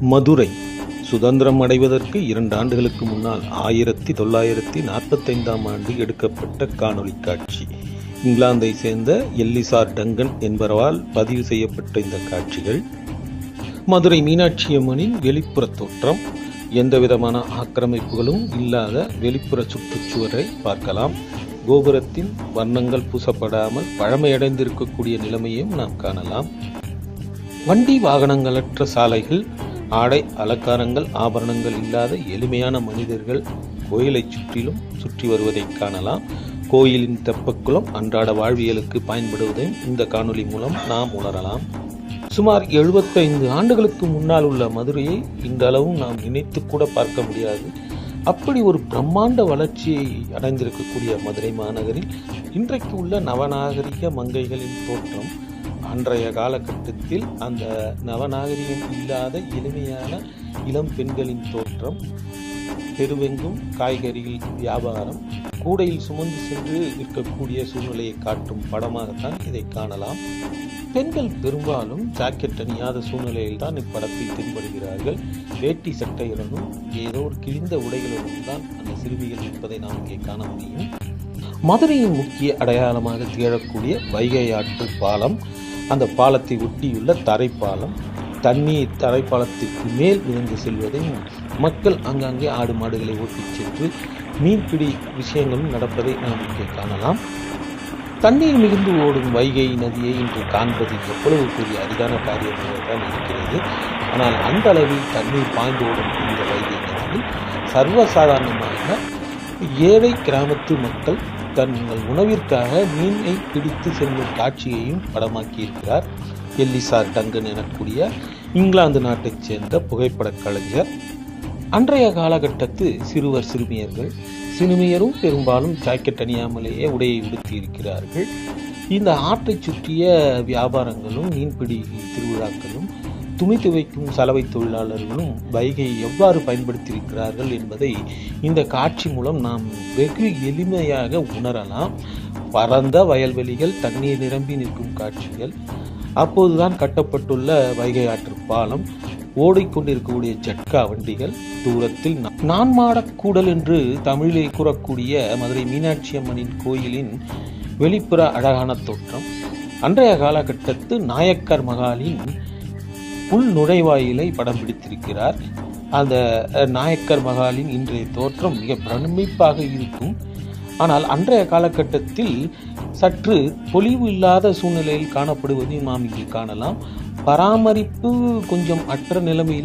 மதுரை சுதந்திரம் அடைவதற்கு 2 ஆண்டுகளுக்கு முன்னால் 1945ஆம் ஆண்டு எடுக்கப்பட்ட காணொளி காட்சி. இங்கிலாந்தை சேர்ந்த எல்லிசார் டங்கன் என்பவரால் பதிவு செய்யப்பட்ட இந்த காட்சிகள் மதுரை மீனாட்சி அம்மனின் வெளிப்புற தோற்றம். எந்தவிதமான ஆக்கிரமிப்புகளும் இல்லாத வெளிப்புற சுற்றுச்சுவரை பார்க்கலாம். கோபுரத்தின் வர்ணங்கள் பூசப்படாமல் பழமையடைந்திருக்கக்கூடிய நிலைமையும் நாம் காணலாம். வண்டி வாகனங்களற்ற சாலைகள், ஆடை அலங்காரங்கள் ஆபரணங்கள் இல்லாத எளிமையான மனிதர்கள் கோயிலை சுற்றி வருவதை காணலாம். கோயிலின் தெப்பக்குளம் அன்றாட வாழ்வியலுக்கு பயன்படுவதையும் இந்த காணொளி மூலம் நாம் உணரலாம். சுமார் 75 ஆண்டுகளுக்கு முன்னால் உள்ள மதுரையை இன்றளவும் நாம் நினைத்து கூட பார்க்க முடியாது. அப்படி ஒரு பிரம்மாண்ட வளர்ச்சியை அடைந்திருக்கக்கூடிய மதுரை மாநகரில் இன்றைக்கு உள்ள நவநாகரிக மங்கைகளின் தோற்றம் அன்றைய காலகட்டத்தில் அந்த நவநாகரிகம் இல்லாத எளிமையான இளம் பெண்களின் தோற்றம், தெருவெங்கும் காய்கறிகள் வியாபாரம், கூடையில் சுமந்து சென்று விற்கக்கூடிய சூழ்நிலையை காட்டும் படமாகத்தான் இதை காணலாம். பெண்கள் பெரும்பாலும் ஜாக்கெட் அணியாத சூழ்நிலையில் தான் இப்படத்தில் தென்படுகிறார்கள். வேட்டி சட்டையுடனும் ஏதோ ஒரு கிழிந்த உடைகளுடன் தான் அந்த சிறுமிகள் இருப்பதை நாம் இங்கே காண முடியும். மதுரையின் முக்கிய அடையாளமாக திகழக்கூடிய வைகை ஆற்று பாலம், அந்த பாலத்தை ஒட்டியுள்ள தரைப்பாலம், தண்ணீர் தரைப்பாலத்திற்கு மேல் விழுந்து செல்வதையும் மக்கள் அங்கங்கே ஆடு மாடுகளை ஓட்டிச் சென்று மீன்பிடி விஷயங்களும் நடப்பதை நாம் இங்கே காணலாம். தண்ணீர் மிகுந்து ஓடும் வைகை நதியை இன்று காண்பது எவ்வளவு பெரிய அரிதான காரியமாக தான் இருக்கிறது. ஆனால் அந்த அளவில் தண்ணீர் பாய்ந்து ஓடும் இந்த வைகை நதியில் சர்வசாதாரணமாக ஏழை கிராமத்து மக்கள் தங்கள் உணவிற்காக மீனை பிடித்து செல்லும் காட்சியையும் படமாக்கியிருக்கிறார் எல்லிசார் டங்கன் எனக்கூடிய இங்கிலாந்து நாட்டைச் சேர்ந்த புகைப்பட கலைஞர். அன்றைய காலகட்டத்து சிறுமியரும் பெரும்பாலும் ஜாக்கெட் அணியாமலேயே உடையை உடுத்தி இருக்கிறார்கள். இந்த ஆற்றை சுற்றிய வியாபாரங்களும் மீன்பிடி திருவிழாக்களும் துணி துவைக்கும் சலவை தொழிலாளர்களும் வைகையை எவ்வாறு பயன்படுத்தியிருக்கிறார்கள் என்பதை இந்த காட்சி மூலம் நாம் வெகு எளிமையாக உணரலாம். பரந்த வயல்வெளிகள், தண்ணீர் நிரம்பி நிற்கும் காட்சிகள், அப்போதுதான் கட்டப்பட்டுள்ள வைகை ஆற்று பாலம், ஓடிக்கொண்டிருக்கக்கூடிய ஜட்கா வண்டிகள், தூரத்தில் நான்மாடக்கூடல் என்று தமிழிலே கூறக்கூடிய மதுரை மீனாட்சி அம்மனின் கோயிலின் வெளிப்புற அழகான தோற்றம், அன்றைய காலகட்டத்து நாயக்கர் மகாலின் உள் நுழைவாயிலை படம் பிடித்திருக்கிறார். அந்த நாயக்கர் மகாலின் இன்றைய தோற்றம் மிக பிரமிப்பாக இருக்கும். ஆனால் அன்றைய காலகட்டத்தில் சற்று பொலிவு இல்லாத சூழ்நிலையில் காணப்படுவதையும் நாம் இங்கே காணலாம். பராமரிப்பு கொஞ்சம் அற்ற நிலைமையில்